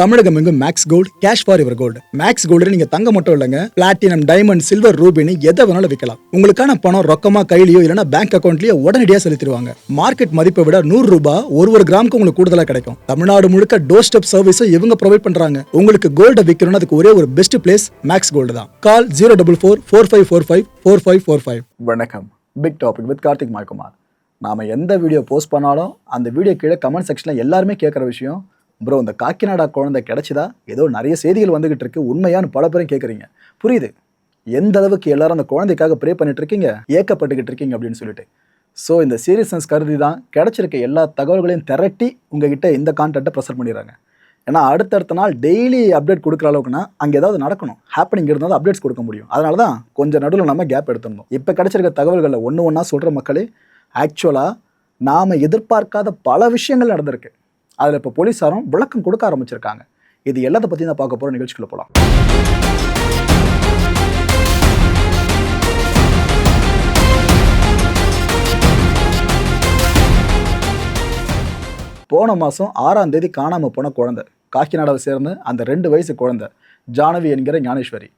தமிழகம் எங்கும் max gold cash for your gold. Max gold நீங்க தங்க மட்டும் இல்லைங்க, பிளாட்டினம், டைமண்ட், சில்வர், ரூபினி எதை வேணாலும் விற்கலாம். உங்களுக்கான பணம் ரொக்கமா கையிலயோ இல்லைன்னா பேங்க் அக்கௌண்ட்லயோ உடனடியாக செலுத்திடுவாங்க. மார்க்கெட் மதிப்பை விட 100 ரூபாய் ஒரு கிராமுக்கு உங்களுக்கு கூடுதலாக கிடைக்கும். தமிழ்நாடு முழுக்க டோர் ஸ்டெப் சர்வீஸும் இவங்க ப்ரொவைட் பண்றாங்க. உங்களுக்கு கோல்ட விற்கணும்னு அதுக்கு ஒரே ஒரு பெஸ்ட் பிளேஸ் மேக்ஸ் கோல்டு தான். கால் 04445454545. வணக்கம். Big topic with Karthik Maikumar. நாம எந்த வீடியோ போஸ்ட் பண்ணாலும் அந்த வீடியோ கீழே கமெண்ட் செக்ஷன்ல எல்லாருமே கேட்குற விஷயம், ப்ரோ இந்த காக்கிநாடா குழந்தை கிடைச்சதா? ஏதோ நிறைய செய்திகள் வந்துகிட்டு இருக்கு, உண்மையானு பல பேரும் கேட்குறீங்க. புரியுது எந்த அளவுக்கு எல்லாரும் அந்த குழந்தைக்காக ப்ரே பண்ணிட்டு இருக்கீங்க, ஏக்கப்பட்டுக்கிட்டு இருக்கீங்க அப்படின்னு சொல்லிட்டு. ஸோ இந்த சீரியஸ்னஸ் கருதி தான் கிடைச்சிருக்க எல்லா தகவல்களையும் திரட்டி உங்ககிட்ட இந்த கான்டென்ட்டை ப்ரெசென்ட் பண்ணிடுறாங்க. ஏன்னா அடுத்தடுத்த நாள் டெய்லி அப்டேட் கொடுக்குற அளவுக்குன்னா அங்கே ஏதாவது நடக்கணும், ஹேப்பனிங் இருந்தால் அப்டேட்ஸ் கொடுக்க முடியும். அதனால தான் கொஞ்சம் நடுவில் நம்ம கேப் எடுத்துருந்தோம். இப்போ கிடைச்சிருக்க தகவல்களில் ஒன்று ஒன்றா சொல்கிற மக்களே, ஆக்சுவலாக நாம் எதிர்பார்க்காத பல விஷயங்கள் நடந்திருக்கு. அதில் இப்போ போலீஸாரும் விளக்கம் கொடுக்க ஆரம்பிச்சிருக்காங்க. இது எல்லாத்தை பற்றி தான் பார்க்க போகிற நிகழ்ச்சிக்குள்ள போகலாம். போன மாதம் 6ஆம் தேதி காணாமல் போன குழந்தை, காக்கிநாடாவை சேர்ந்து அந்த 2 வயசு குழந்தை ஜானவி என்கிற ஞானேஸ்வரி.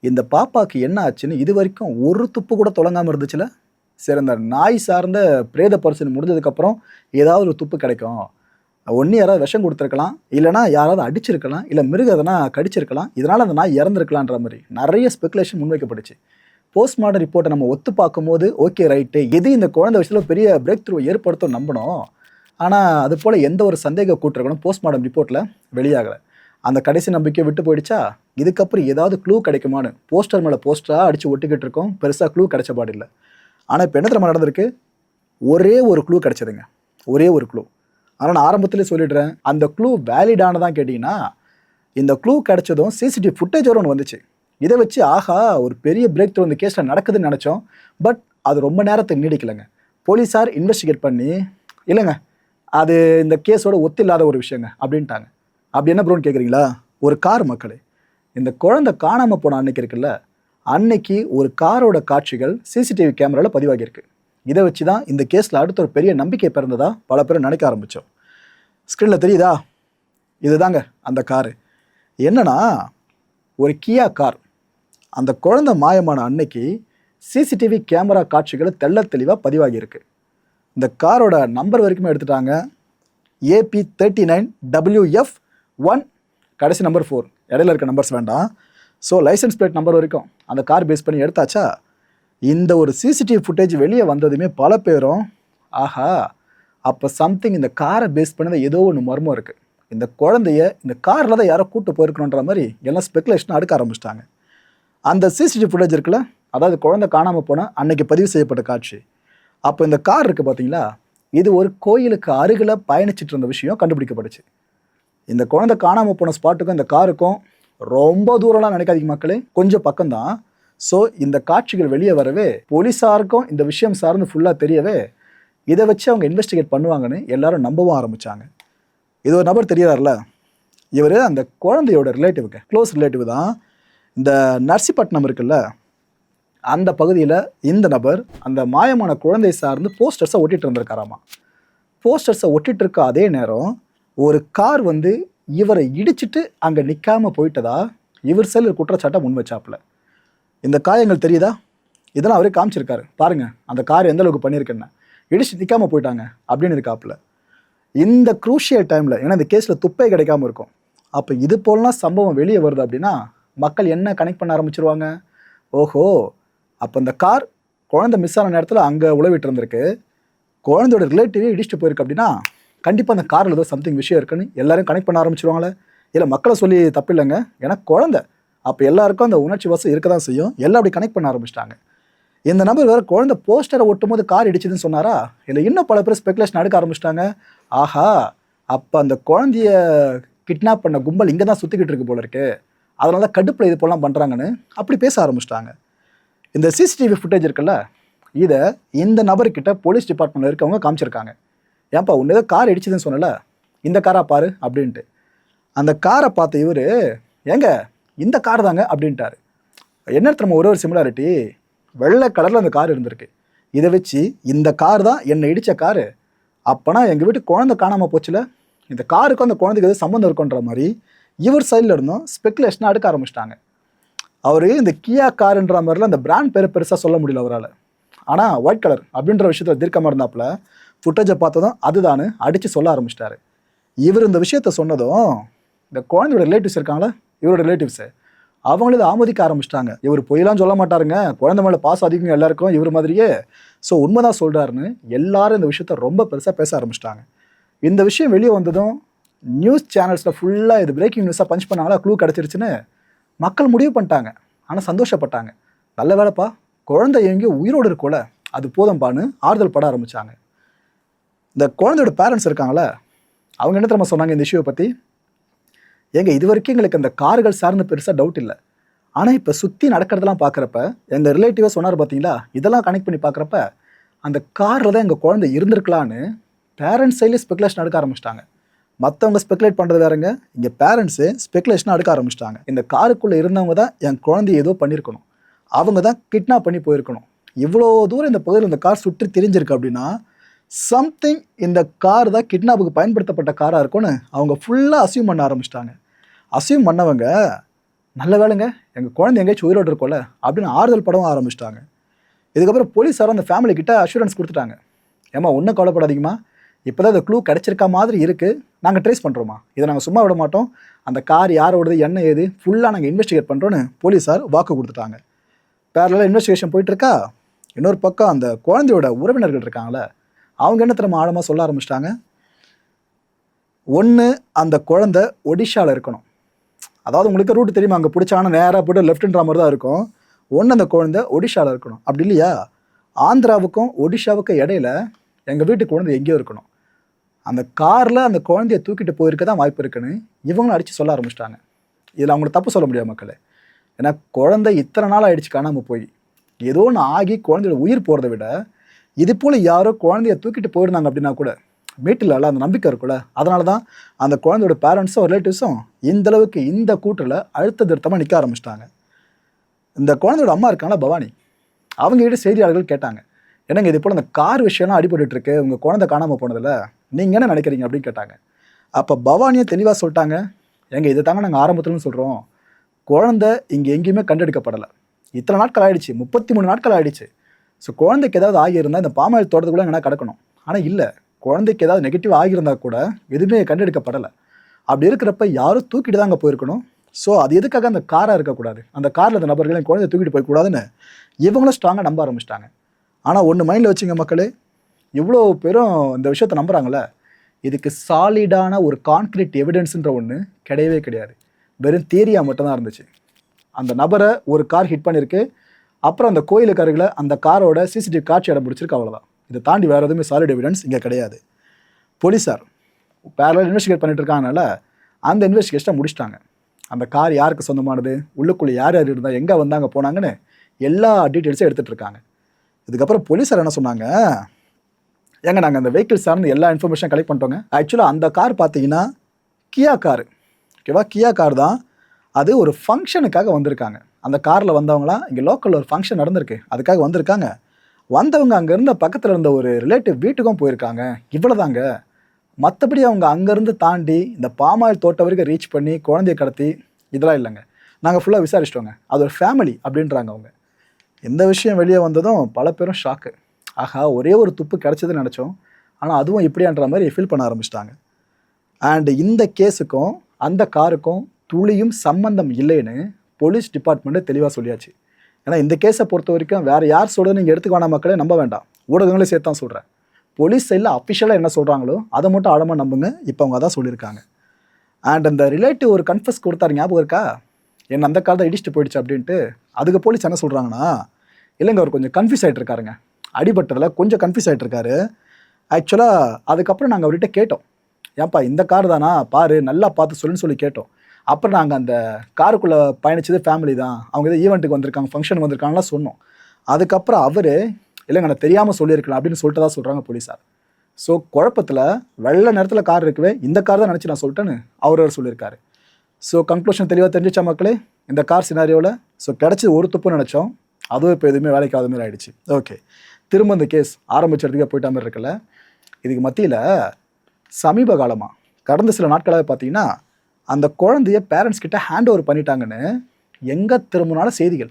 இந்த பாப்பாவுக்கு என்ன ஆச்சுன்னு இது வரைக்கும் ஒரு துப்பு கூட தொடங்காமல் இருந்துச்சுல. சரி, அந்த நாய் சார்ந்த பிரேத பரிசோதனை முடிஞ்சதுக்கப்புறம் ஏதாவது ஒரு துப்பு கிடைக்கும், ஒன்று யாராவது விஷம் கொடுத்துருக்கலாம், இல்லைனா யாராவது அடிச்சிருக்கலாம், இல்லை மிருகம் எதனா கடிச்சிருக்கலாம், இதனால் அந்த நாய் இறந்துருக்கலான்ற மாதிரி நிறைய ஸ்பெகுலேஷன் முன்வைக்கப்பட்டுச்சு. போஸ்ட்மார்ட்டம் ரிப்போர்ட்டை நம்ம ஒத்து பார்க்கும்போது ஓகே ரைட்டு, இது இந்த குழந்தை விஷயத்தில் பெரிய பிரேக் த்ரூ ஏற்படுத்தும் நம்பணும். ஆனால் அது போல் எந்த ஒரு சந்தேக கூற்றுகளும் போஸ்ட்மார்ட்டம் ரிப்போர்ட்டில் வெளியாகலை. அந்த கடைசி நம்பிக்கை விட்டு போயிடுச்சா, இதுக்கப்புறம் ஏதாவது க்ளூ கிடைக்குமான்னு போஸ்டர் மேலே போஸ்டராக அடித்து ஒட்டிக்கிட்டு இருக்கோம். பெருசாக க்ளூ கிடைச்ச பாடு இல்லை. ஆனால் இப்போ என்ன தெரியுமா நடந்திருக்கு, ஒரே ஒரு க்ளூ கிடைச்சதுங்க, ஒரே ஒரு க்ளூ. ஆனால் நான் ஆரம்பத்திலே சொல்லிடுறேன், அந்த க்ளூ வேலிடானதான் கேட்டிங்கன்னா, இந்த க்ளூ கிடைச்சதும் சிசிடிவி ஃபுட்டேஜோடு ஒன்று வந்துச்சு. இதை வச்சு ஆஹா ஒரு பெரிய பிரேக் த்ரூ இந்த கேஸில் நடக்குதுன்னு நினச்சோம். பட் அது ரொம்ப நேரத்துக்கு நீடிக்கலைங்க. போலீஸார் இன்வெஸ்டிகேட் பண்ணி இல்லைங்க அது இந்த கேஸோட ஒத்தில்லாத ஒரு விஷயங்க அப்படின்ட்டாங்க. அப்படி என்ன ப்ரோன்னு கேட்குறீங்களா? ஒரு கார் மக்களே, இந்த குழந்தை காணாமல் போன அன்னைக்கு இருக்குல்ல, அன்னைக்கு ஒரு காரோட காட்சிகள் சிசிடிவி கேமராவில் பதிவாகியிருக்கு. இதை வச்சு தான் இந்த கேஸில் அடுத்த ஒரு பெரிய நம்பிக்கை பிறந்ததா பல பேர் நினைக்க ஆரம்பித்தோம். ஸ்க்ரீனில் தெரியுதா, இதுதாங்க அந்த காரு. என்னன்னா ஒரு கியா கார். அந்த குழந்தை மாயமான அன்னைக்கு சிசிடிவி கேமரா காட்சிகள் தெள்ள தெளிவாக பதிவாகியிருக்கு. இந்த காரோட நம்பர் வரைக்குமே எடுத்துட்டாங்க. AP39WF1 கடைசி நம்பர் 4, இடையில இருக்க நம்பர்ஸ் வேண்டாம். ஸோ லைசன்ஸ் பிளேட் நம்பர் வரைக்கும் அந்த கார் பேஸ் பண்ணி எடுத்தாச்சா. இந்த ஒரு சிசிடிவி ஃபுட்டேஜ் வெளியே வந்ததுமே பல பேரும் ஆஹா அப்போ சம்திங் இந்த காரை பேஸ் பண்ணி ஏதோ ஒன்று மர்மம் இருக்குது, இந்த குழந்தைய இந்த காரில் தான் யாரோ கூட்டு போயிருக்கணுன்ற மாதிரி எல்லாம் ஸ்பெகுலேஷன் அடுக்க ஆரம்பிச்சிட்டாங்க. அந்த சிசிடிவி ஃபுட்டேஜ் இருக்குல்ல, அதாவது குழந்தை காணாமல் போனால் அன்னைக்கு பதிவு செய்யப்பட்ட காட்சி. அப்போ இந்த கார் இருக்குது பார்த்தீங்களா, இது ஒரு கோயிலுக்கு அருகில் பயணிச்சுட்டு இருந்த விஷயம் கண்டுபிடிக்கப்பட்டுச்சு. இந்த குழந்தை காணாமல் போன ஸ்பாட்டுக்கும் இந்த காருக்கும் ரொம்ப தூரம்லாம் நினைக்காதீங்க மக்களே, கொஞ்சம் பக்கம்தான். ஸோ இந்த காட்சிகள் வெளியே வரவே போலீஸாருக்கும் இந்த விஷயம் சார்ந்து ஃபுல்லாக தெரியவே இதை வச்சு அவங்க இன்வெஸ்டிகேட் பண்ணுவாங்கன்னு எல்லாரும் நம்பவும் ஆரம்பித்தாங்க. இது ஒரு நபர் தெரியாதுல்ல, இவர் அந்த குழந்தையோட ரிலேட்டிவுக்கு க்ளோஸ் ரிலேட்டிவ் தான். இந்த நர்சிப்பட்டினம் இருக்குல்ல, அந்த பகுதியில் இந்த நபர் அந்த மாயமான குழந்தை சார்ந்து போஸ்டர்ஸை ஒட்டிகிட்டு இருந்திருக்காராமா. போஸ்டர்ஸை ஒட்டிகிட்டு இருக்க அதே நேரம் ஒரு கார் வந்து இவரை இடிச்சிட்டு அங்கே நிற்காமல் போயிட்டதா இவர் செல் குற்றச்சாட்டை முன் வச்சாப்புல. இந்த காயங்கள் தெரியுதா, இதெல்லாம் அவரே காமிச்சிருக்காரு பாருங்கள், அந்த கார் எந்த அளவுக்கு பண்ணியிருக்கேன்னு, இடிச்சு நிற்காமல் போயிட்டாங்க அப்படின்னு இருக்காப்புல. இந்த குரூஷியல் டைமில், ஏன்னா இந்த கேஸில் துப்பே கிடைக்காம இருக்கும், அப்போ இது போலலாம் சம்பவம் வெளியே வருது அப்படின்னா மக்கள் என்ன கனெக்ட் பண்ண ஆரம்பிச்சிருவாங்க, ஓஹோ அப்போ இந்த கார் குழந்தை மிஸ் ஆன நேரத்தில் அங்கே உழவிட்டு இருந்திருக்கு, குழந்தையோட ரிலேட்டிவே இடிச்சுட்டு போயிருக்கு அப்படின்னா கண்டிப்பாக அந்த காரில் ஏதோ சம்திங் விஷயம் இருக்குன்னு எல்லாரும் கனெக்ட் பண்ண ஆரம்பிச்சிருவாங்களே. இல்லை மக்களை சொல்லி தப்பு இல்லைங்க, ஏன்னா குழந்தை அப்போ எல்லாருக்கும் அந்த உணர்ச்சி வசம் இருக்க தான் செய்யும். எல்லாம் அப்படி கனெக்ட் பண்ண ஆரம்பிச்சிட்டாங்க. இந்த நபர் வேறு குழந்தை போஸ்டரை ஒட்டும் போது கார் இடிச்சுதுன்னு சொன்னாரா, இல்லை இன்னும் பல பேர் ஸ்பெகுலேஷன் எடுக்க ஆரம்பிச்சிட்டாங்க. ஆஹா அப்போ அந்த குழந்தைய கிட்னாப் பண்ண கும்பல் இங்கே தான் சுற்றிக்கிட்டு இருக்கு போல இருக்கு, அதனால தான் கடுப்பில் இது போலாம் பண்ணுறாங்கன்னு அப்படி பேச ஆரம்பிச்சிட்டாங்க. இந்த சிசிடிவி ஃபுட்டேஜ் இருக்குல்ல, இதை இந்த நபர்கிட்ட போலீஸ் டிபார்ட்மெண்ட்டில் இருக்கவங்க காமிச்சிருக்காங்க. ஏன்ப்பா உன்ன ஏதோ கார் இடிச்சுதுன்னு சொன்னல, இந்த காராக பாரு அப்படின்ட்டு. அந்த காரை பார்த்த இவர் ஏங்க இந்த கார் தாங்க அப்படின்ட்டாரு. என்ன நம்ம ஒரு சிமிலாரிட்டி, வெள்ளை கலரில் அந்த கார் இருந்திருக்கு, இதை வச்சு இந்த கார் தான் என்னை இடித்த காரு, அப்போனா எங்கள் வீட்டு குழந்தை காணாமல் போச்சுல, இந்த காருக்கும் அந்த குழந்தைக்கு எது சம்மந்தம் இருக்குன்ற மாதிரி இவர் சைடில் இருந்தும் ஸ்பெக்குலேஷன் அடுக்க ஆரம்பிச்சிட்டாங்க. அவர் இந்த கியா காருன்ற மாதிரிலாம் அந்த பிராண்ட் பேரை பெருசாக சொல்ல முடியல அவரால். ஆனால் ஒயிட் கலர் அப்படின்ற விஷயத்தில் தீர்க்கமாக இருந்தாப்புல ஃபுட்டேஜை பார்த்ததும் அதுதானு அடித்து சொல்ல ஆரம்பிச்சிட்டாரு. இவர் இந்த விஷயத்த சொன்னதும் இந்த குழந்தையோட ரிலேட்டிவ்ஸ் இருக்காங்களா, இவரோட ரிலேட்டிவ்ஸு, அவங்களும் இதை ஆமோதிக்க ஆரம்பிச்சிட்டாங்க. இவர் பொய்யெல்லாம் சொல்ல மாட்டாருங்க, குழந்தை மேலே பாசம் அதிகம் எல்லாருக்கும் இவர் மாதிரியே, ஸோ உண்மைதான் சொல்கிறாருன்னு எல்லாரும் இந்த விஷயத்த ரொம்ப பெருசாக பேச ஆரம்பிச்சிட்டாங்க. இந்த விஷயம் வெளியே வந்ததும் நியூஸ் சேனல்ஸில் ஃபுல்லாக இது பிரேக்கிங் நியூஸாக பஞ்ச் பண்ணாங்களா, க்ளூ கிடச்சிருச்சுன்னு மக்கள் முடிவு பண்ணிட்டாங்க. ஆனால் சந்தோஷப்பட்டாங்க. நல்ல வேலைப்பா, குழந்தை எங்கேயோ உயிரோடு இருக்கும்ல, அது போதும்பான்னு ஆறுதல் பட ஆரம்பித்தாங்க. இந்த குழந்தையோட பேரண்ட்ஸ் இருக்காங்களே, அவங்க என்ன தெரியுமா சொன்னாங்க இந்த இஷ்யூவை பற்றி? ஏங்க இது வரைக்கும் எங்களுக்கு அந்த கார்கள் சார்ந்து பெருசாக டவுட் இல்லை, ஆனால் இப்போ சுற்றி நடக்கிறதெல்லாம் பார்க்குறப்ப எங்கள் ரிலேட்டிவாக சொன்னார் பார்த்தீங்களா, இதெல்லாம் கனெக்ட் பண்ணி பார்க்குறப்ப அந்த காரில் தான் எங்கள் குழந்தை இருந்திருக்கலான்னு பேரண்ட்ஸ் சைட்லேயே ஸ்பெகுலேஷன் எடுக்க ஆரம்பிச்சிட்டாங்க. மற்றவங்க ஸ்பெகுலேட் பண்ணுறது வேறுங்க, இங்கே பேரண்ட்ஸு ஸ்பெகுலேஷன் எடுக்க ஆரம்பிச்சிட்டாங்க. இந்த காருக்குள்ளே இருந்தவங்க தான் என் குழந்தைய ஏதோ பண்ணியிருக்கணும், அவங்க தான் கிட்னாப் பண்ணி போயிருக்கணும். இவ்வளோ தூரம் இந்த பகுதியில் இந்த கார் சுற்றி திரிஞ்சிருக்கு அப்படின்னா சம்திங் இந்த கார் தான் கிட்னாப்புக்கு பயன்படுத்தப்பட்ட காராக இருக்கும்னு அவங்க ஃபுல்லாக அசியூம் பண்ண ஆரம்பிச்சிட்டாங்க. அசியூம் பண்ணவங்க நல்ல வேலைங்க எங்கள் குழந்தை எங்கேயாச்சும் உயிரோடு இருக்கும்ல அப்படின்னு ஆறுதல் படவும் ஆரம்பிச்சிட்டாங்க. இதுக்கப்புறம் போலீஸாரும் அந்த ஃபேமிலி கிட்ட அஷூரன்ஸ் கொடுத்துட்டாங்க. ஏமா ஒன்றும் கவலைப்படாதீங்கம்மா, இப்போ தான் இந்த க்ளூ கிடச்சிருக்கா மாதிரி இருக்குது, நாங்கள் ட்ரேஸ் பண்ணுறோமா, இதை நாங்கள் சும்மா விட மாட்டோம், அந்த கார் யாரோடது என்ன ஏது ஃபுல்லாக நாங்கள் இன்வெஸ்டிகேட் பண்ணுறோன்னு போலீஸார் வாக்கு கொடுத்துட்டாங்க. பேரலாக இன்வெஸ்டிகேஷன் போயிட்டுருக்கா. இன்னொரு பக்கம் அந்த குழந்தையோட உறவினர்கள் இருக்காங்களே, அவங்க என்ன திறமை ஆழமாக சொல்ல ஆரம்பிச்சிட்டாங்க. ஒன்று, அந்த குழந்தை ஒடிஷாவில் இருக்கணும். அதாவது உங்களுக்கு ரூட்டு தெரியுமா, அங்கே பிடிச்சாங்கன்னா நேராக போய்ட்டு லெஃப்ட்ன்ற மாதிரி தான் இருக்கும். ஒன்று, அந்த குழந்தை ஒடிஷாவில் இருக்கணும். அப்படி இல்லையா ஆந்திராவுக்கும் ஒடிஷாவுக்கும் இடையில எங்கள் வீட்டு குழந்தை எங்கேயோ இருக்கணும். அந்த காரில் அந்த குழந்தைய தூக்கிட்டு போயிருக்க தான் வாய்ப்பு இருக்குன்னு இவங்களும் அடித்து சொல்ல ஆரம்பிச்சிட்டாங்க. இதில் அவங்கள தப்பு சொல்ல முடியாது மக்களே. ஏன்னா குழந்தை இத்தனை நாள் ஆயிடுச்சு காணாமல் போய், ஏதோ ஒன்று ஆகி குழந்தையோட உயிர் போகிறத விட இது போல் யாரோ குழந்தைய தூக்கிட்டு போயிருந்தாங்க அப்படின்னா கூட மீட்டில் அந்த நம்பிக்கை இருக்குல்ல. அதனால தான் அந்த குழந்தையோட பேரண்ட்ஸும் ரிலேட்டிவ்ஸும் இந்தளவுக்கு இந்த கூட்டில் அழுத்த திருத்தமாக நிற்க ஆரம்பிச்சிட்டாங்க. இந்த குழந்தையோட அம்மா இருக்காங்களா பவானி, அவங்ககிட்ட செய்தியாளர்கள் கேட்டாங்க, என்னங்க இது போல் அந்த கார் விஷயம்லாம் அடிபட்டுருக்கு, உங்கள் குழந்தை காணாமல் போனதில்ல, நீங்கள் என்ன நினைக்கிறீங்க அப்படின்னு கேட்டாங்க. அப்போ பவானியை தெளிவாக சொல்லிட்டாங்க, எங்கள் இதை தாங்க நாங்கள் ஆரம்பத்துலன்னு சொல்கிறோம், குழந்தை இங்கே எங்கேயுமே கண்டெடுக்கப்படலை, இத்தனை நாட்கள் ஆகிடுச்சு, 33 நாட்கள் ஆகிடுச்சு. ஸோ குழந்தைக்கு ஏதாவது ஆகியிருந்தால் இந்த பாமாயில் தோட்டத்துக்குள்ளே எங்கன்னா கிடக்கணும். ஆனால் இல்லை, குழந்தைக்கு ஏதாவது நெகட்டிவ் ஆகியிருந்தால் கூட எதுவுமே கண்டெடுக்கப்படலை. அப்படி இருக்கிறப்ப யாரும் தூக்கிட்டு தான் அங்கே போயிருக்கணும். ஸோ அது எதுக்காக அந்த காராக இருக்கக்கூடாது, அந்த காரில் அந்த நபர்களை குழந்தைய தூக்கிட்டு போய்க்கூடாதுன்னு இவங்களும் ஸ்ட்ராங்காக நம்ப ஆரம்பிச்சிட்டாங்க. ஆனால் ஒன்று மைண்டில் வச்சுங்க மக்களே, இவ்வளோ பேரும் இந்த விஷயத்தை நம்புகிறாங்களே, இதுக்கு சாலிடான ஒரு கான்க்ரீட் எவிடன்ஸுன்ற ஒன்று கிடையவே கிடையாது. வெறும் தியரியாக மட்டும்தான் இருந்துச்சு. அந்த நபரை ஒரு கார் ஹிட் பண்ணியிருக்கு, அப்புறம் அந்த கோயிலுக்கு அருகில் அந்த காரோட சிசிடிவி காட்சி இடம் பிடிச்சிருக்கு, அவ்வளோதான். இதை தாண்டி வேறு எதுவுமே சாலிட் எவிடன்ஸ் இங்கே கிடையாது. போலீஸார் பேரலாக இன்வெஸ்டிகேட் பண்ணிட்டு இருக்காங்கனால அந்த இன்வெஸ்டிகேஷனை முடிச்சிட்டாங்க. அந்த கார் யாருக்கு சொந்தமானது, உள்ளுக்குள்ளே யார் யார் இருந்தால், எங்கே வந்தாங்க போனாங்கன்னு எல்லா டீட்டெயில்ஸும் எடுத்துகிட்டு இருக்காங்க. இதுக்கப்புறம் போலீஸார் என்ன சொன்னாங்க, ஏங்க நாங்கள் அந்த வெஹிக்கிள் சார்ந்து எல்லா இன்ஃபர்மேஷன் கலெக்ட் பண்ணிட்டோங்க. ஆக்சுவலாக அந்த கார் பார்த்தீங்கன்னா கியா காரு, ஓகேவா, கியா கார் தான். அது ஒரு ஃபங்க்ஷனுக்காக வந்திருக்காங்க. அந்த காரில் வந்தவங்களாம் இங்கே லோக்கலில் ஒரு ஃபங்க்ஷன் நடந்திருக்கு, அதுக்காக வந்திருக்காங்க. வந்தவங்க அங்கே இருந்த பக்கத்தில் இருந்த ஒரு ரிலேட்டிவ் வீட்டுக்கும் போயிருக்காங்க, இவ்வளோதாங்க. மற்றபடி அவங்க அங்கேருந்து தாண்டி இந்த பாமாயில் தோட்டம் வரைக்கும் ரீச் பண்ணி குழந்தைய கடத்தி இதெல்லாம் இல்லைங்க. நாங்கள் ஃபுல்லாக விசாரிச்சிட்டோங்க, அது ஒரு ஃபேமிலி அப்படின்றாங்க அவங்க. இந்த விஷயம் வெளியே வந்ததும் பல பேரும் ஷாக்கு. ஆஹா, ஒரே ஒரு துப்பு கிடச்சதுன்னு நினச்சோம், ஆனால் அதுவும் இப்படியான்ற மாதிரி ஃபீல் பண்ண ஆரம்பிச்சிட்டாங்க. அண்டு இந்த கேஸுக்கும் அந்த காருக்கும் துளியும் சம்பந்தம் இல்லைன்னு போலீஸ் டிபார்ட்மெண்ட்டு தெளிவாக சொல்லியாச்சு. ஏன்னா இந்த கேஸை பொறுத்த வரைக்கும் வேறு யார் சொல்கிறது நீங்கள் எடுத்துக்க வேணாம் மக்களே, நம்ப வேண்டாம், ஊடகங்களே சேர்த்து தான் சொல்கிறேன். போலீஸ் சைடில் அஃபிஷியலாக என்ன சொல்கிறாங்களோ அதை மட்டும் ஆழமாக நம்புங்க. இப்போ அவங்க அதான் சொல்லியிருக்காங்க. அண்ட் அந்த ரிலேட்டிவ் ஒரு கன்ஃபஸ் கொடுத்தாரு, ஞாபகம் இருக்கா, என்ன அந்த கார் தான் இடிச்சுட்டு போயிடுச்சு அப்படின்ட்டு. அதுக்கு போலீஸ் என்ன சொல்கிறாங்கன்னா, இல்லைங்க அவர் கொஞ்சம் கன்ஃபியூஸ் ஆகிட்டு இருக்காருங்க, அடிபட்டதில் கொஞ்சம் கன்ஃபியூஸ் ஆகிட்டு இருக்காரு. ஆக்சுவலாக அதுக்கப்புறம் நாங்கள் அவர்கிட்ட கேட்டோம், ஏன்ப்பா இந்த கார் தானா பாரு, நல்லா பார்த்து சொல்லுன்னு சொல்லி கேட்டோம். அப்புறம் நாங்கள் அந்த காருக்குள்ளே பயணிச்சது ஃபேமிலி தான், அவங்க எதாவது ஈவெண்ட்டுக்கு வந்திருக்காங்க, ஃபங்க்ஷனுக்கு வந்திருக்காங்கலாம் சொன்னோம். அதுக்கப்புறம் அவர் இல்லைங்க நான் தெரியாமல் சொல்லியிருக்கலாம் அப்படின்னு சொல்லிட்டு தான் சொல்கிறாங்க போலீஸார். ஸோ குழப்பத்தில் வெள்ளை நேரத்தில் கார் இருக்கவே இந்த கார் தான் நினச்சி நான் சொல்லிட்டேன்னு அவர் சொல்லியிருக்காரு. ஸோ கன்க்ளூஷன் தெளிவாக தெரிஞ்சிச்சா மக்களே இந்த கார் சினாரியோவில். ஸோ கிடச்சி ஒரு துப்பு நினச்சோம், அதுவும் இப்போ எதுவுமே வேலைக்கு ஆகாத மாதிரி ஆகிடுச்சு. ஓகே, திரும்ப இந்த கேஸ் ஆரம்பிச்ச இடத்துக்கே போயிட்ட மாதிரி இருக்குல்ல. இதுக்கு மத்தியில் சமீப காலமாக கடந்த சில நாட்களாக பார்த்தீங்கன்னா அந்த குழந்தைய பேரண்ட்ஸ் கிட்ட ஹேண்ட் ஓவர் பண்ணிட்டாங்கன்னு எங்கே திரும்பினாலும் செய்திகள்.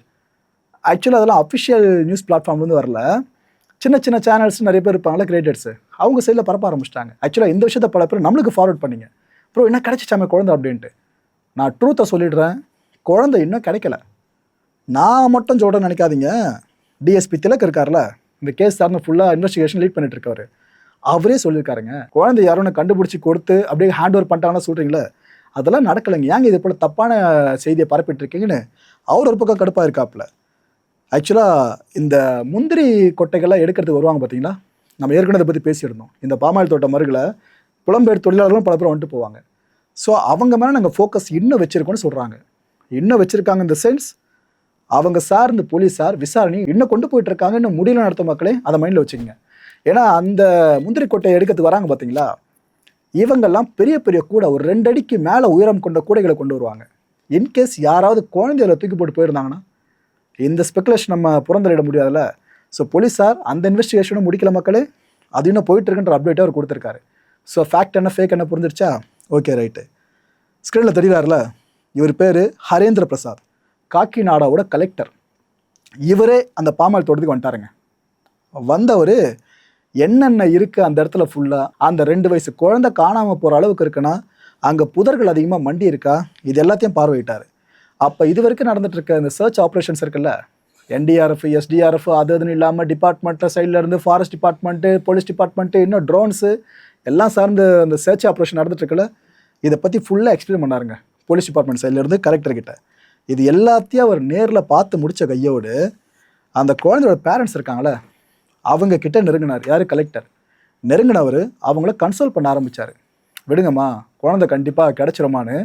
ஆக்சுவலாக அதெல்லாம் அஃபிஷியல் நியூஸ் பிளாட்ஃபார்ம்லேருந்து வரல. சின்ன சின்ன சேனல்ஸ் நிறைய பேர் இருப்பாங்களா, கிரியேட்டர்ஸ், அவங்க சைடில் பரப்ப ஆரம்பிச்சிட்டாங்க. ஆக்சுவலாக இந்த விஷயத்தை பல பேர் நம்மளுக்கு ஃபார்வர்ட் பண்ணிங்க. ப்ரோ என்ன கிடைச்சிச்சாமே குழந்தை அப்படின்ட்டு. நான் ட்ரூத்தை சொல்லிடுறேன், குழந்தை இன்னும் கிடைக்கல. நான் மட்டும் சொல்கிறேன்னு நினைக்காதீங்க. டிஎஸ்பி திலக் இருக்கார்ல, இந்த கேஸ் சார்னு ஃபுல்லாக இன்வெஸ்டிகேஷன் லீட் பண்ணிட்டு இருக்காரு, அவரே சொல்லியிருக்காருங்க. குழந்தை யாரும் கண்டுபிடிச்சி கொடுத்து அப்படியே ஹேண்ட் ஓவர் பண்ணிட்டாங்கன்னு சொல்கிறீங்களே, அதெல்லாம் நடக்கலைங்க. ஏங்க இது போல் தப்பான செய்தியை பரப்பிட்டு இருக்கீங்கன்னு அவர் ஒரு பக்கம் கடுப்பாக இருக்காப்புல. ஆக்சுவலாக இந்த முந்திரி கொட்டைகள்லாம் எடுக்கிறதுக்கு வருவாங்க பார்த்தீங்களா, நம்ம ஏற்கனவே அதை பற்றி பேசியிருந்தோம். இந்த பாமாயில் தோட்டம் மருகில் புலம்பெயர் தொழிலாளர்களும் பல பேர் வந்துட்டு போவாங்க. ஸோ அவங்க மேலே நாங்கள் ஃபோக்கஸ் இன்னும் வச்சுருக்கோன்னு சொல்கிறாங்க. இன்னும் வச்சுருக்காங்க இந்த சென்ஸ், அவங்க சார்ந்த போலீஸார் விசாரணை இன்னும் கொண்டு போயிட்டு இருக்காங்க. இன்னும் முடியல நடத்த மக்களே அதை மைண்டில் வச்சுக்கோங்க. ஏன்னா அந்த முந்திரி கொட்டையை எடுக்கிறதுக்கு வராங்க பார்த்தீங்களா, இவங்கெல்லாம் பெரிய பெரிய கூடை, ஒரு 2 அடிக்கு மேலே உயரம் கொண்ட கூடைகளை கொண்டு வருவாங்க. இன்கேஸ் யாராவது குழந்தைகளை தூக்கி போட்டு போயிருந்தாங்கன்னா இந்த ஸ்பெகுலேஷன் நம்ம புறந்தளிட முடியாதுல்ல. ஸோ போலீஸார் அந்த இன்வெஸ்டிகேஷனும் முடிக்கல மக்களே, அது இன்னும் போயிட்டு இருக்குன்ற அப்டேட்டை அவர் கொடுத்துருக்காரு. ஸோ ஃபேக்ட் என்ன ஃபேக் என்ன புரிஞ்சிருச்சா? Okay right. ஸ்க்ரீனில் தெரிகிறார்ல, இவர் பேர் ஹரேந்திர பிரசாத், காக்கிநாடாவோட கலெக்டர். இவரே அந்த பாமாயில் தோட்டத்துக்கு வந்துட்டாருங்க. வந்தவர் என்னென்ன இருக்குது அந்த இடத்துல ஃபுல்லாக, அந்த 2 வயசு குழந்தை காணாமல் போகிற அளவுக்கு இருக்குன்னா அங்கே புதர்கள் அதிகமாக மண்டி இருக்கா, இது எல்லாத்தையும் பார்வையிட்டார். அப்போ இது வரைக்கும் நடந்துட்டு இருக்க இந்த சர்ச் ஆப்ரேஷன்ஸ் இருக்குல்ல, என்டிஆர்எஃப், எஸ்டிஆர்எஃப், அதுன்னு இல்லாமல் டிபார்ட்மெண்ட்டில் சைட்லேருந்து ஃபாரஸ்ட் டிபார்ட்மெண்ட்டு, போலீஸ் டிபார்ட்மெண்ட்டு, இன்னும் ட்ரோன்ஸு எல்லாம் சார்ந்து அந்த சர்ச் ஆப்ரேஷன் நடந்துட்டு இருக்குல்ல, இதை பற்றி ஃபுல்லாக எக்ஸ்பிளைன் பண்ணாருங்க போலீஸ் டிபார்ட்மெண்ட் சைட்லேருந்து கலெக்டர்கிட்ட. இது எல்லாத்தையும் அவர் நேரில் பார்த்து முடித்த கையோடு அந்த குழந்தையோட பேரண்ட்ஸ் இருக்காங்களே அவங்க கிட்ட நெருங்கினார். யார்? கலெக்டர். நெருங்கினவர் அவங்கள கன்சோல் பண்ண ஆரம்பித்தார். விடுங்கம்மா, குழந்தை கண்டிப்பாக கிடச்சிருமான்னு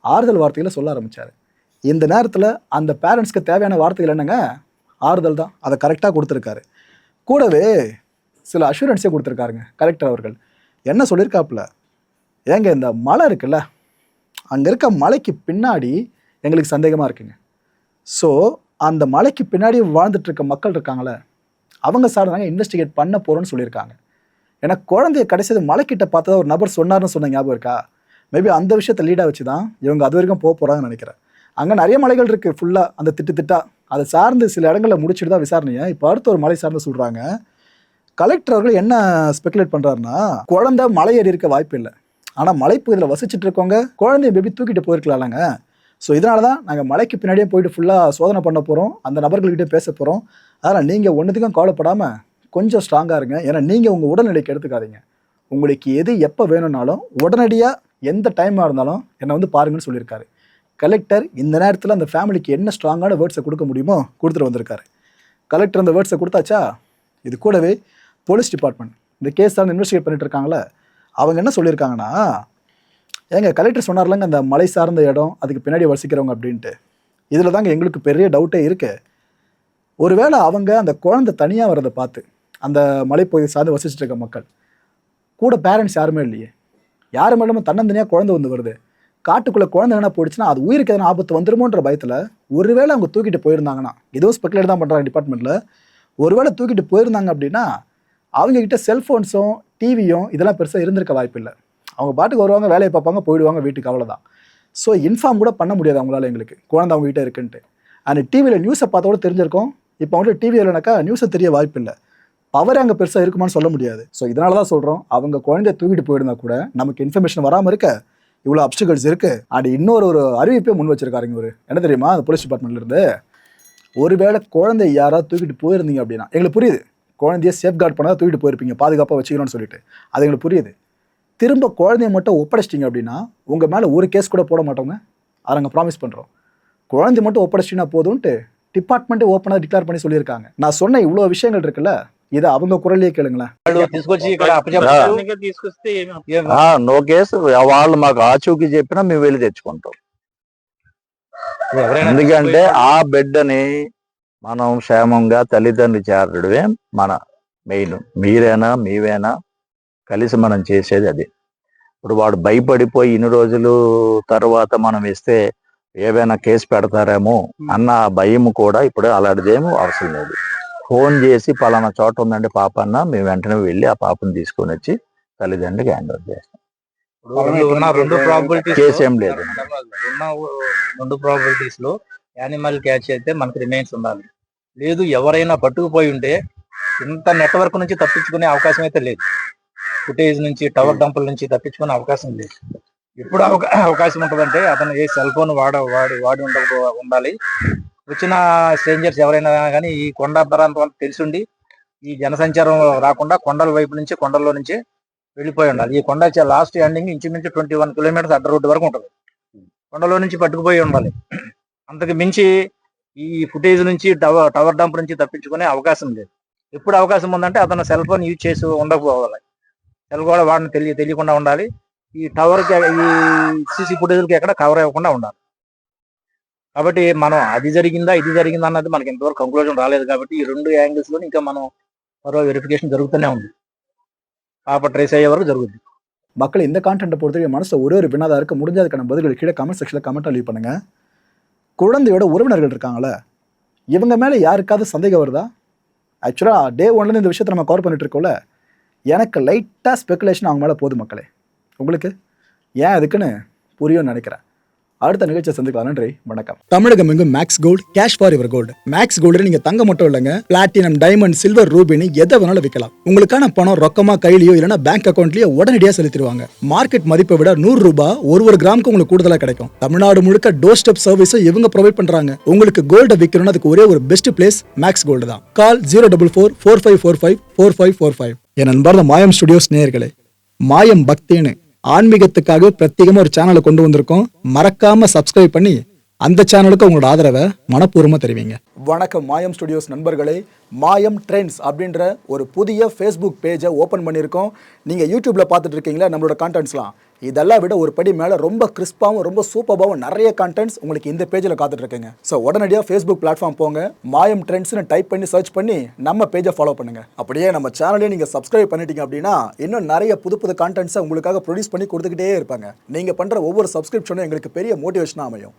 ஆறுதல் வார்த்தைகளை சொல்ல ஆரம்பித்தார். இந்த நேரத்தில் அந்த பேரண்ட்ஸ்க்கு தேவையான வார்த்தைகள் என்னங்க? ஆறுதல் தான். அதை கரெக்டாக கொடுத்துருக்காரு. கூடவே சில அஷூரன்ஸே கொடுத்துருக்காருங்க கலெக்டர் அவர்கள். என்ன சொல்லியிருக்காப்புல, ஏங்க இந்த மலை இருக்குல்ல, அங்கே இருக்க மலைக்கு பின்னாடி எங்களுக்கு சந்தேகமாக இருக்குங்க. ஸோ அந்த மலைக்கு பின்னாடி வாழ்ந்துட்டுருக்க மக்கள் இருக்காங்களே, அவங்க சார் நாங்கள் இன்வெஸ்டிகேட் பண்ண போகிறோன்னு சொல்லியிருக்காங்க. ஏன்னா குழந்தைய கடைசியது மலைக்கிட்ட பார்த்ததா ஒரு நபர் சொன்னார்னு சொன்ன ஞாபகம் இருக்கா? மேபி அந்த விஷயத்தை லீடாக வச்சு தான் இவங்க அது வரைக்கும் போக போகிறாங்கன்னு நினைக்கிறேன். அங்கே நிறைய மலைகள் இருக்குது ஃபுல்லாக, அந்த திட்டா அதை சார்ந்து சில இடங்களில் முடிச்சுட்டு தான் விசாரணையை இப்போ அடுத்த ஒரு மலை சார்ந்து சொல்கிறாங்க. கலெக்டர் அவர்கள் என்ன ஸ்பெகுலேட் பண்ணுறாருன்னா, குழந்தை மலை ஏறி இருக்க வாய்ப்பு இல்லை, ஆனால் மலைப்பகுதியில் வசிச்சுட்டு இருக்கவங்க குழந்தைய பேபி தூக்கிட்டு போயிருக்கலாம்லங்க. ஸோ இதனால தான் நாங்கள் மலைக்கு பின்னாடியே போயிட்டு ஃபுல்லாக சோதனை பண்ண போகிறோம், அந்த நபர்கள்கிட்டே பேச போகிறோம். அதனால் நீங்கள் ஒன்றுத்துக்கும் கவலைப்படாமல் கொஞ்சம் ஸ்ட்ராங்காக இருங்க. ஏன்னா நீங்கள் உங்கள் உடல்நிலைக்கு எடுத்துக்காதீங்க. உங்களுக்கு எது எப்போ வேணும்னாலும் உடனடியாக எந்த டைமாக இருந்தாலும் என்னை வந்து பாருங்கன்னு சொல்லியிருக்காரு கலெக்டர். இந்த நேரத்தில் அந்த ஃபேமிலிக்கு என்ன ஸ்ட்ராங்கான வேர்ட்ஸை கொடுக்க முடியுமோ கொடுத்துட்டு வந்திருக்காரு. கலெக்டர் அந்த வேர்ட்ஸை கொடுத்தாச்சா? இது கூடவே போலீஸ் டிபார்ட்மெண்ட் இந்த கேஸ் தான் இன்வெஸ்டிகேட் பண்ணிட்டு இருக்காங்களே, அவங்க என்ன சொல்லியிருக்காங்கன்னா, ஏங்க கலெக்டர் சொன்னார்லங்க அந்த மலை சார்ந்த இடம் அதுக்கு பின்னாடி வசிக்கிறவங்க அப்படின்ட்டு, இதில் தாங்க எங்களுக்கு பெரிய டவுட்டே இருக்குது. ஒருவேளை அவங்க அந்த குழந்தை தனியாக வரதை பார்த்து அந்த மலைப்பகுதி சார்ந்து வசிச்சுட்டு இருக்க மக்கள் கூட பேரண்ட்ஸ் யாருமே இல்லையே, யாரும் இல்லாமல் தன்னந்தனியாக குழந்தை வந்து வருது, காட்டுக்குள்ளே குழந்தை என்ன போயிடுச்சுன்னா அது உயிருக்கு எதனா ஆபத்து வந்துருமோன்ற பயத்தில் ஒருவேளை அவங்க தூக்கிட்டு போயிருந்தாங்கன்னா, ஏதோ ஸ்பெகுலேட் தான் பண்ணுறாங்க டிபார்ட்மெண்ட்டில், ஒருவேளை தூக்கிட்டு போயிருந்தாங்க அப்படின்னா அவங்கக்கிட்ட செல்ஃபோன்ஸும் டிவியும் இதெல்லாம் பெருசாக இருந்திருக்க வாய்ப்பு இல்லை. அவங்க பாட்டுக்கு வருவாங்க, வேலையை பார்ப்பாங்க, போயிடுவாங்க வீட்டுக்கு, அவ்வளோதான். ஸோ இன்ஃபார்ம் கூட பண்ண முடியாது அவங்களால எங்களுக்கு குழந்தை அவங்ககிட்ட இருக்குன்ட்டு. அண்ட் டிவியில் நியூஸை பார்த்தோட தெரிஞ்சிருக்கோம். இப்போ அவங்கள்ட்ட டிவி இல்லைனாக்கா நியூஸை தெரிய வாய்ப்பு இல்லை, பவர் அங்கே பெருசாக இருக்குமான்னு சொல்ல முடியாது. ஸோ இதனால தான் சொல்கிறோம், அவங்க குழந்தைய தூக்கிட்டு போயிருந்தா கூட நமக்கு இன்ஃபர்மேஷன் வராமல் இருக்க இவ்வளோ அப்டிகல்ஸ் இருக்குது. அண்ட் இன்னொரு அறிவிப்பே முன் வச்சிருக்காருங்க. ஒரு என்ன தெரியுமா, அந்த போலீஸ் டிபார்ட்மெண்ட்லேருந்து, ஒருவேளை குழந்தை யாராவது தூக்கிட்டு போயிருந்தீங்க அப்படின்னா, எங்களுக்கு புரியுது குழந்தைய சேஃப்கார்ட் பண்ணால் தூக்கிட்டு போயிருப்பீங்க, பாதுகாப்பாக வச்சுக்கணும்னு சொல்லிட்டு, அது எங்களுக்கு புரியுது. திரும்ப குழந்தைய மட்டும் ஒப்படைச்சிட்டிங்க அப்படின்னா உங்கள் மேலே ஒரு கேஸ் கூட போட மாட்டோங்க, அதை நாங்கள் ப்ராமிஸ் பண்ணுறோம். குழந்தை மட்டும் ஒப்படைச்சிட்டிங்கன்னா போதும்ன்ட்டு டிபார்ட்மெண்ட்டே ஓப்பனாக டிக்ளேர் பண்ணி சொல்லியிருக்காங்க. நான் சொன்ன இவ்வளோ விஷயங்கள் இருக்குல்ல, இதை அவங்க కురలే కేళంగలా తీసుకొచ్చి ఇక్కడ నో కేసు వాళ్ళు మాకు ఆచూకీ చెప్పినా మేము వెళ్ళి తెచ్చుకుంటాం. ఎందుకంటే ఆ బిడ్డని మనం క్షేమంగా తల్లిదండ్రులు చేరడమే మన మెయిన్. మీరేనా మీవేనా కలిసి మనం చేసేది అది. ఇప్పుడు వాడు భయపడిపోయి ఇన్ని రోజులు తర్వాత మనం ఇస్తే ఏవైనా కేసు పెడతారేమో అన్న భయం కూడా ఇప్పుడు అలాంటిదేమో అవసరం లేదు. ఫోన్ చేసి పలానా చోట ఉందండి పాప అన్న, మేము వెంటనే వెళ్ళి ఆ పాపను తీసుకొని వచ్చి తల్లిదండ్రులకి హ్యాండ్ ఓవర్ చేస్తాం. రెండు ప్రాబిలిటీస్ కేసు ఏం లేదు. ఉన్న రెండు ప్రాబిలిటీస్ లో యానిమల్ క్యాచ్ అయితే మనకి రిమైన్స్ ఉండాలి. లేదు ఎవరైనా పట్టుకుపోయి ఉంటే ఇంత నెట్వర్క్ నుంచి తప్పించుకునే అవకాశం అయితే లేదు. ఫుటేజ్ నుంచి టవర్ డంపుల నుంచి తప్పించుకునే అవకాశం లేదు. ఎప్పుడు అవకాశం ఉంటుందంటే అతను ఏ సెల్ ఫోన్ వాడి ఉండాలి. వచ్చిన స్ట్రేంజర్స్ ఎవరైనా కానీ ఈ కొండ ప్రాంతం తెలిసిండి ఈ జనసంచారం రాకుండా కొండల వైపు నుంచి కొండల్లో నుంచి వెళ్ళిపోయి ఉండాలి. ఈ కొండ లాస్ట్ ఎండింగ్ ఇంచుమించు 21 కిలోమీటర్స్ అడ్డ రోడ్డు వరకు ఉంటుంది. కొండలో నుంచి పట్టుకుపోయి ఉండాలి. అంతకు మించి ఈ ఫుటేజ్ నుంచి టవర్ డంప్ నుంచి తప్పించుకునే అవకాశం లేదు. ఎప్పుడు అవకాశం ఉందంటే అతను సెల్ ఫోన్ యూజ్ చేసి ఉండకపోవాలి. సెల్ కూడా వాడిని తెలియకుండా ఉండాలి. ఈ టవర్కి ఈ సీసీ ఫుటేజ్కి ఎక్కడ కవర్ అవ్వకుండా ఉండాలి. కాబట్టి మనం అది జరిగిందా ఇది జరిగిందా అన్నది మనకి ఇంతవరకు కంక్లూజన్ రాలేదు. కాబట్టి ఈ రెండు యాంగిల్స్ లో ఇంకా మనం మరో వెరిఫికేషన్ జరుగుతూనే ఉంది. பாப்பா ட்ரேஸ் ஆகிய வரைக்கும் ஜరుగుது. மக்கள் இந்த கான்டென்ட்டை பொறுத்தவரைக்கும் மனசில் ஒரே ஒரு வினாதாக இருக்க முடிஞ்சதுக்கான பதில்கள் கீழே கமெண்ட் செக்ஷனில் கமெண்ட்டாக லீவ் பண்ணுங்க. குழந்தையோட உறவினர்கள் இருக்காங்களே, இவங்க மேலே யாருக்காவது சந்தேகம் வருதா? ஆக்சுவலாக டே ஒன்லேருந்து இந்த விஷயத்தை நம்ம கவர் பண்ணிட்டு இருக்கோம்ல, எனக்கு லைட்டாக ஸ்பெகுலேஷன் அவங்க மேலே போகுது மக்களே. உங்களுக்கு ஏன் அதுக்குன்னு புரியும்னு நினைக்கிறேன். அடுத்த நிகழ்ச்சியை சந்திக்கலாம். நன்றி, வணக்கம். தமிழகம் எங்கும் max gold, cash for your gold. Max gold நீங்க தங்க மட்டும் இல்லைங்க, பிளாட்டினம், டைமண்ட், சில்வர், ரூபினி எதை வேணாலும் விற்கலாம். உங்களுக்கான பணம் ரொக்கமா கையிலயோ இல்லைன்னா பேங்க் அக்கௌண்ட்லயோ உடனடியாக செலுத்திடுவாங்க. மார்க்கெட் மதிப்பை விட 100 ரூபாய் ஒரு கிராமுக்கு உங்களுக்கு கூடுதலாக கிடைக்கும். தமிழ்நாடு முழுக்க டோர் ஸ்டெப் சர்வீஸும் இவங்க ப்ரொவைட் பண்றாங்க. உங்களுக்கு கோல்டை விற்கணும்னு அதுக்கு ஒரே ஒரு பெஸ்ட் பிளேஸ் மேக்ஸ் கோல்டு தான். கால் 04445454545. என் அன்பார்ந்த மாயம் ஸ்டுடியோஸ் நேயர்களே, மாயம் பக்தின்னு ஆன்மீகத்துக்காக பிரத்யேகமா ஒரு சேனலை கொண்டு வந்திருக்கோம். மறக்காம சப்ஸ்கிரைப் பண்ணி அந்த சேனலுக்கு உங்களோட ஆதரவை மனப்பூர்வமா தெரிவிங்க. வணக்கம் மாயம் ஸ்டுடியோஸ் நண்பர்களே. மாயம் ட்ரெண்ட்ஸ் அப்படின்ற ஒரு புதிய ஃபேஸ்புக் பேஜை ஓப்பன் பண்ணியிருக்கோம். நீங்கள் யூடியூப்பில் பார்த்துட்டு இருக்கீங்களா நம்மளோட கான்டென்ட்ஸ்லாம், இதெல்லாம் விட ஒரு படி மேலே ரொம்ப கிறிஸ்பாகவும் ரொம்ப சூப்பராகவும் நிறைய கான்டென்ட்ஸ் உங்களுக்கு இந்த பேஜில் காத்துட்ருக்குங்க. ஸோ உடனடியாக ஃபேஸ்புக் பிளாட்ஃபார்ம் போங்க, மாயம் ட்ரெண்ட்ஸ்னு டைப் பண்ணி சர்ச் பண்ணி நம்ம பேஜை ஃபாலோ பண்ணுங்கள். அப்படியே நம்ம சேனலையும் நீங்கள் சப்ஸ்கிரைப் பண்ணிட்டீங்க அப்படின்னா இன்னும் நிறைய புது கான்டென்ட்ஸை உங்களுக்காக ப்ரொடியூஸ் பண்ணி கொடுத்துக்கிட்டே இருப்பாங்க. நீங்கள் பண்ணுற ஒவ்வொரு சப்ஸ்கிரிப்ஷனும் எங்களுக்கு பெரிய மோட்டிவேஷனாக அமையும்.